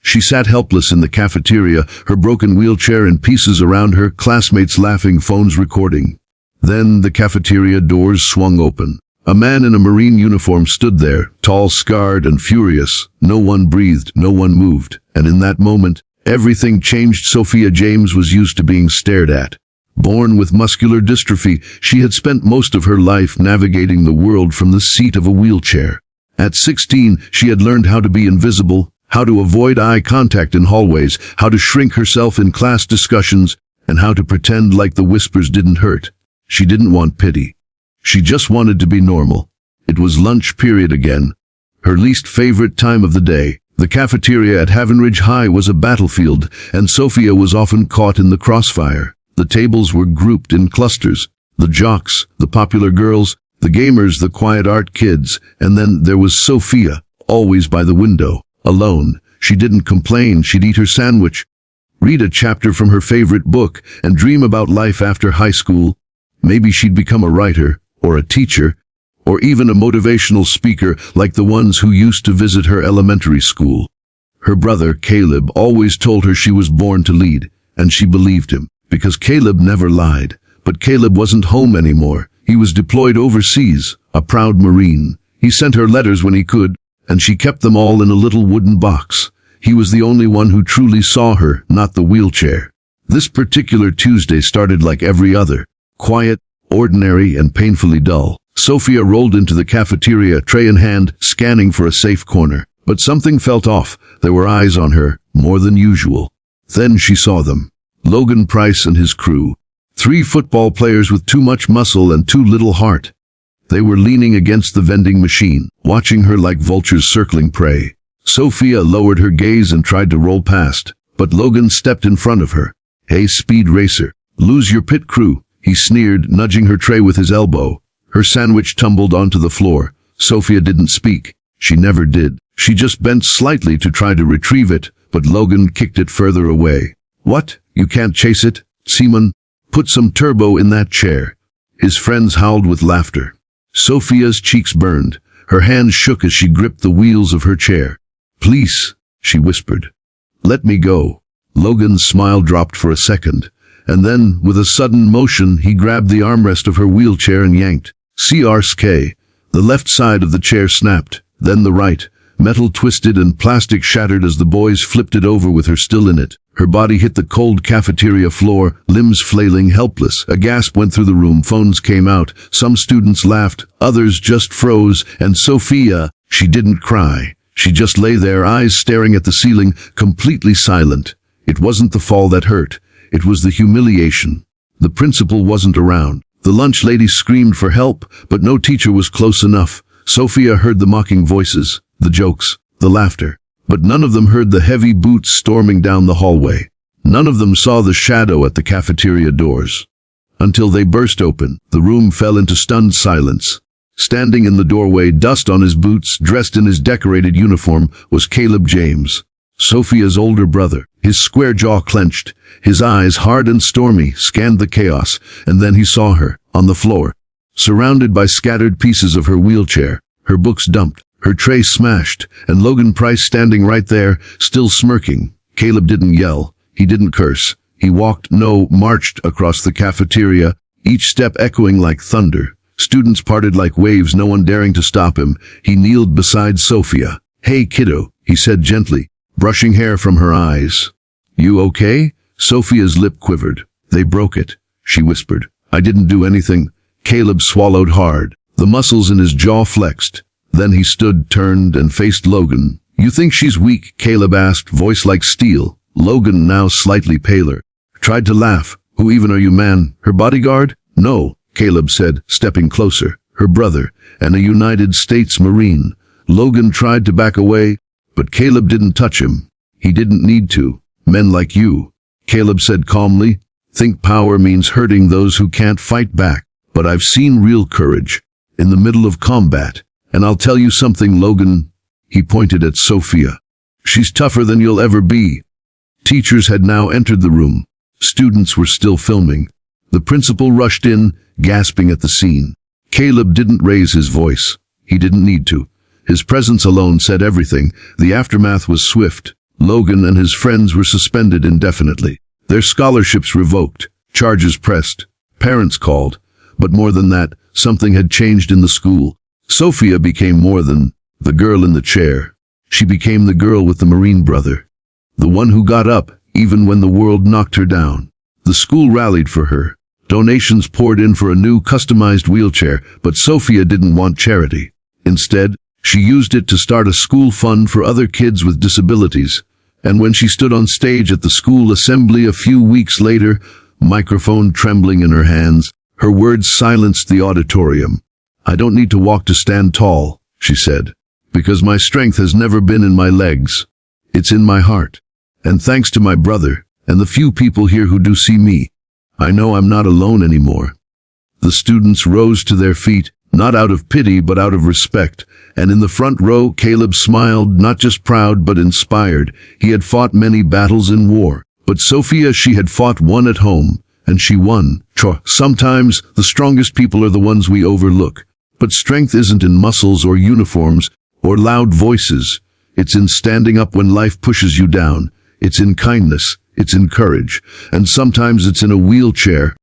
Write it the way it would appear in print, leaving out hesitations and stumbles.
She sat helpless in the cafeteria, her broken wheelchair in pieces around her, classmates laughing, phones recording. Then the cafeteria doors swung open. A man in a Marine uniform stood there, tall, scarred, and furious. No one breathed, no one moved. And in that moment, everything changed. Sophia James was used to being stared at. Born with muscular dystrophy, she had spent most of her life navigating the world from the seat of a wheelchair. At 16, she had learned how to be invisible, how to avoid eye contact in hallways, how to shrink herself in class discussions, and how to pretend like the whispers didn't hurt. She didn't want pity. She just wanted to be normal. It was lunch period again, her least favorite time of the day. The cafeteria at Havenridge High was a battlefield, and Sophia was often caught in the crossfire. The tables were grouped in clusters. The jocks, the popular girls, the gamers, the quiet art kids, and then there was Sophia, always by the window, alone. She didn't complain, she'd eat her sandwich, read a chapter from her favorite book, and dream about life after high school. Maybe she'd become a writer, or a teacher, or even a motivational speaker like the ones who used to visit her elementary school. Her brother, Caleb, always told her she was born to lead, and she believed him, because Caleb never lied. But Caleb wasn't home anymore. He was deployed overseas, a proud Marine. He sent her letters when he could, and she kept them all in a little wooden box. He was the only one who truly saw her, not the wheelchair. This particular Tuesday started like every other, quiet, ordinary, and painfully dull. Sophia rolled into the cafeteria, tray in hand, scanning for a safe corner. But something felt off. There were eyes on her, more than usual. Then she saw them. Logan Price and his crew. 3 football players with too much muscle and too little heart. They were leaning against the vending machine, watching her like vultures circling prey. Sophia lowered her gaze and tried to roll past, but Logan stepped in front of her. "Hey, speed racer, lose your pit crew," he sneered, nudging her tray with his elbow. Her sandwich tumbled onto the floor. Sophia didn't speak. She never did. She just bent slightly to try to retrieve it, but Logan kicked it further away. "What? You can't chase it? Seaman, put some turbo in that chair." His friends howled with laughter. Sophia's cheeks burned. Her hands shook as she gripped the wheels of her chair. "Please," she whispered. "Let me go." Logan's smile dropped for a second, and then, with a sudden motion, he grabbed the armrest of her wheelchair and yanked. CRSK. The left side of the chair snapped, then the right. Metal twisted and plastic shattered as the boys flipped it over with her still in it. Her body hit the cold cafeteria floor, limbs flailing, helpless. A gasp went through the room, phones came out. Some students laughed, others just froze, and Sophia, she didn't cry. She just lay there, eyes staring at the ceiling, completely silent. It wasn't the fall that hurt. It was the humiliation. The principal wasn't around. The lunch lady screamed for help, but no teacher was close enough. Sophia heard the mocking voices, the jokes, the laughter, but none of them heard the heavy boots storming down the hallway. None of them saw the shadow at the cafeteria doors. Until they burst open, the room fell into stunned silence. Standing in the doorway, dust on his boots, dressed in his decorated uniform, was Caleb James, Sophia's older brother. His square jaw clenched, his eyes, hard and stormy, scanned the chaos, and then he saw her, on the floor, surrounded by scattered pieces of her wheelchair, her books dumped, her tray smashed, and Logan Price standing right there, still smirking. Caleb didn't yell, he didn't curse. He marched across the cafeteria, each step echoing like thunder. Students parted like waves, no one daring to stop him. He kneeled beside Sophia. "Hey, kiddo," he said gently, brushing hair from her eyes. "You okay?" Sophia's lip quivered. "They broke it," she whispered. "I didn't do anything." Caleb swallowed hard. The muscles in his jaw flexed. Then he stood, turned, and faced Logan. "You think she's weak?" Caleb asked, voice like steel. Logan, now slightly paler, tried to laugh. "Who even are you, man? Her bodyguard?" "No," Caleb said, stepping closer. "Her brother, and a United States Marine." Logan tried to back away, but Caleb didn't touch him. He didn't need to. "Men like you," Caleb said calmly, "think power means hurting those who can't fight back. But I've seen real courage in the middle of combat. And I'll tell you something, Logan." He pointed at Sophia. "She's tougher than you'll ever be." Teachers had now entered the room. Students were still filming. The principal rushed in, gasping at the scene. Caleb didn't raise his voice. He didn't need to. His presence alone said everything. The aftermath was swift. Logan and his friends were suspended indefinitely. Their scholarships revoked, charges pressed, parents called. But more than that, something had changed in the school. Sophia became more than the girl in the chair. She became the girl with the Marine brother. The one who got up, even when the world knocked her down. The school rallied for her. Donations poured in for a new customized wheelchair, but Sophia didn't want charity. Instead, she used it to start a school fund for other kids with disabilities. And when she stood on stage at the school assembly a few weeks later, microphone trembling in her hands, her words silenced the auditorium. "I don't need to walk to stand tall," she said, "because my strength has never been in my legs. It's in my heart. And thanks to my brother, and the few people here who do see me, I know I'm not alone anymore." The students rose to their feet, not out of pity but out of respect, and in the front row Caleb smiled, not just proud but inspired. He had fought many battles in war, but Sophia, she had fought one at home, and she won. Sometimes the strongest people are the ones we overlook, but strength isn't in muscles or uniforms or loud voices. It's in standing up when life pushes you down. It's in kindness. It's in courage. And sometimes it's in a wheelchair,